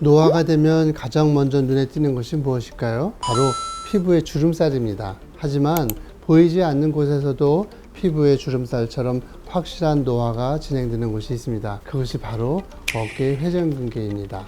노화가 되면 가장 먼저 눈에 띄는 것이 무엇일까요? 바로 피부의 주름살입니다. 하지만 보이지 않는 곳에서도 피부의 주름살처럼 확실한 노화가 진행되는 곳이 있습니다. 그것이 바로 어깨의 회전근개입니다.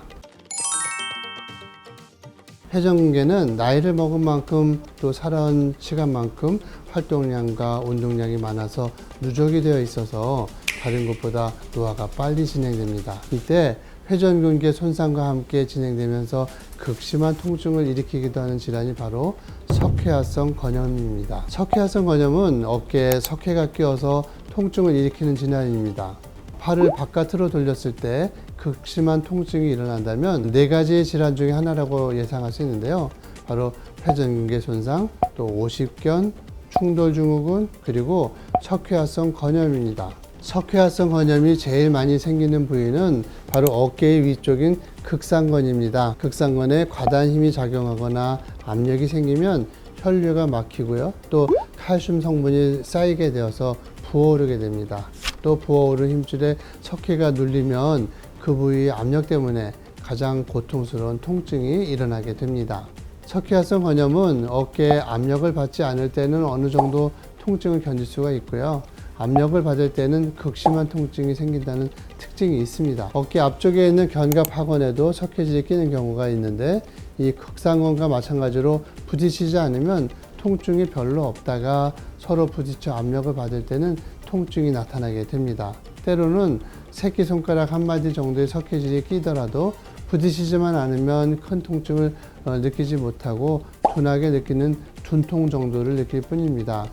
회전근개는 나이를 먹은 만큼 또 살아온 시간만큼 활동량과 운동량이 많아서 누적이 되어 있어서 다른 것보다 노화가 빨리 진행됩니다. 이때 회전근개 손상과 함께 진행되면서 극심한 통증을 일으키기도 하는 질환이 바로 석회화성 건염입니다. 석회화성 건염은 어깨에 석회가 끼어서 통증을 일으키는 질환입니다. 팔을 바깥으로 돌렸을 때 극심한 통증이 일어난다면 4가지의 질환 중에 하나라고 예상할 수 있는데요. 바로 회전근개 손상, 또 오십견, 충돌증후군, 그리고 석회화성 건염입니다. 석회화성 건염이 제일 많이 생기는 부위는 바로 어깨의 위쪽인 극상건입니다. 극상건에 과다한 힘이 작용하거나 압력이 생기면 혈류가 막히고요. 또 칼슘 성분이 쌓이게 되어서 부어오르게 됩니다. 또 부어오른 힘줄에 석회가 눌리면 그 부위의 압력 때문에 가장 고통스러운 통증이 일어나게 됩니다. 석회화성 건염은 어깨에 압력을 받지 않을 때는 어느 정도 통증을 견딜 수가 있고요. 압력을 받을 때는 극심한 통증이 생긴다는 특징이 있습니다. 어깨 앞쪽에 있는 견갑하관에도 석회질이 끼는 경우가 있는데 이 극상건과 마찬가지로 부딪히지 않으면 통증이 별로 없다가 서로 부딪혀 압력을 받을 때는 통증이 나타나게 됩니다. 때로는 새끼손가락 한 마디 정도의 석회질이 끼더라도 부딪히지만 않으면 큰 통증을 느끼지 못하고 둔하게 느끼는 둔통 정도를 느낄 뿐입니다.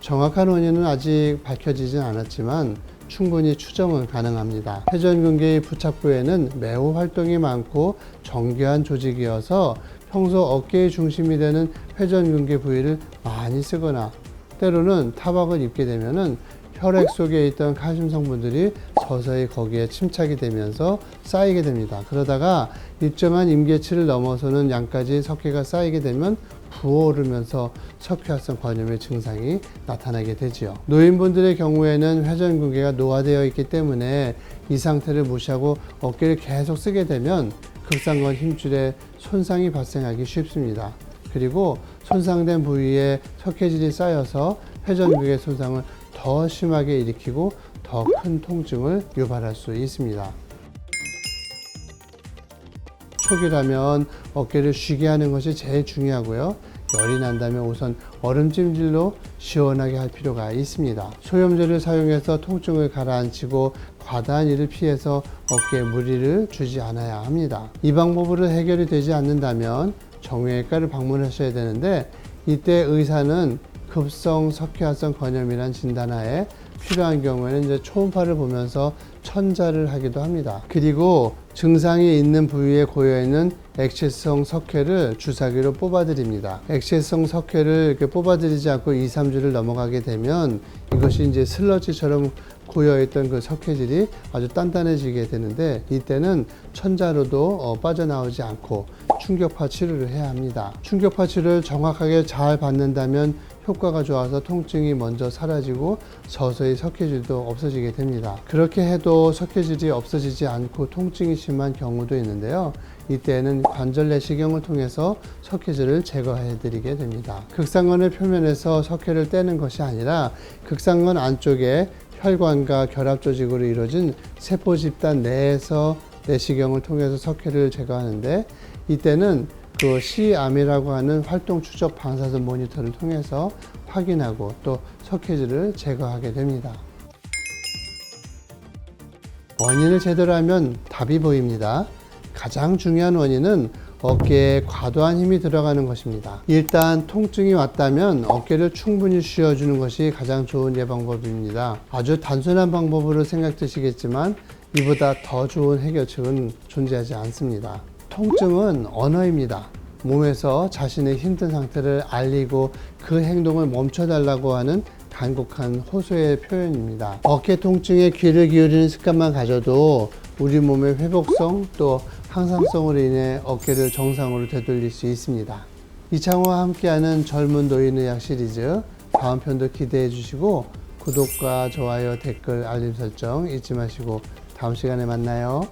정확한 원인은 아직 밝혀지진 않았지만 충분히 추정은 가능합니다. 회전근개의 부착부에는 매우 활동이 많고 정교한 조직이어서 평소 어깨의 중심이 되는 회전근개 부위를 많이 쓰거나 때로는 타박을 입게 되면은 혈액 속에 있던 칼슘 성분들이 서서히 거기에 침착이 되면서 쌓이게 됩니다. 그러다가 일정한 임계치를 넘어서는 양까지 석회가 쌓이게 되면 부어오르면서 석회화성 건염의 증상이 나타나게 되지요. 노인분들의 경우에는 회전근개가 노화되어 있기 때문에 이 상태를 무시하고 어깨를 계속 쓰게 되면 극상건 힘줄에 손상이 발생하기 쉽습니다. 그리고 손상된 부위에 석회질이 쌓여서 회전근개 손상을 더 심하게 일으키고 더 큰 통증을 유발할 수 있습니다. 초기라면 어깨를 쉬게 하는 것이 제일 중요하고요. 열이 난다면 우선 얼음찜질로 시원하게 할 필요가 있습니다. 소염제를 사용해서 통증을 가라앉히고 과다한 일을 피해서 어깨에 무리를 주지 않아야 합니다. 이 방법으로 해결이 되지 않는다면 정형외과를 방문하셔야 되는데 이때 의사는 급성 석회화성 건염이란 진단하에 필요한 경우에는 이제 초음파를 보면서 천자를 하기도 합니다. 그리고 증상이 있는 부위에 고여있는 액체성 석회를 주사기로 뽑아드립니다. 액체성 석회를 이렇게 뽑아드리지 않고 2, 3주를 넘어가게 되면 이것이 이제 슬러지처럼 고여있던 그 석회질이 아주 단단해지게 되는데 이때는 천자로도 빠져나오지 않고 충격파 치료를 해야 합니다. 충격파 치료를 정확하게 잘 받는다면 효과가 좋아서 통증이 먼저 사라지고 서서히 석회질도 없어지게 됩니다. 그렇게 해도 석회질이 없어지지 않고 통증이 심한 경우도 있는데요. 이때는 관절 내시경을 통해서 석회질을 제거해 드리게 됩니다. 극상건의 표면에서 석회를 떼는 것이 아니라 극상건 안쪽에 혈관과 결합 조직으로 이루어진 세포 집단 내에서 내시경을 통해서 석회를 제거하는데 이때는 그 CAM이라고 하는 활동 추적 방사선 모니터를 통해서 확인하고 또 석회질을 제거하게 됩니다. 원인을 제대로 알면 답이 보입니다. 가장 중요한 원인은 어깨에 과도한 힘이 들어가는 것입니다. 일단 통증이 왔다면 어깨를 충분히 쉬어주는 것이 가장 좋은 예방법입니다. 아주 단순한 방법으로 생각되시겠지만 이보다 더 좋은 해결책은 존재하지 않습니다. 통증은 언어입니다. 몸에서 자신의 힘든 상태를 알리고 그 행동을 멈춰달라고 하는 간곡한 호소의 표현입니다. 어깨 통증에 귀를 기울이는 습관만 가져도 우리 몸의 회복성 또 항상성으로 인해 어깨를 정상으로 되돌릴 수 있습니다. 이창호와 함께하는 젊은 노인의학 시리즈 다음 편도 기대해 주시고 구독과 좋아요, 댓글, 알림 설정 잊지 마시고 다음 시간에 만나요.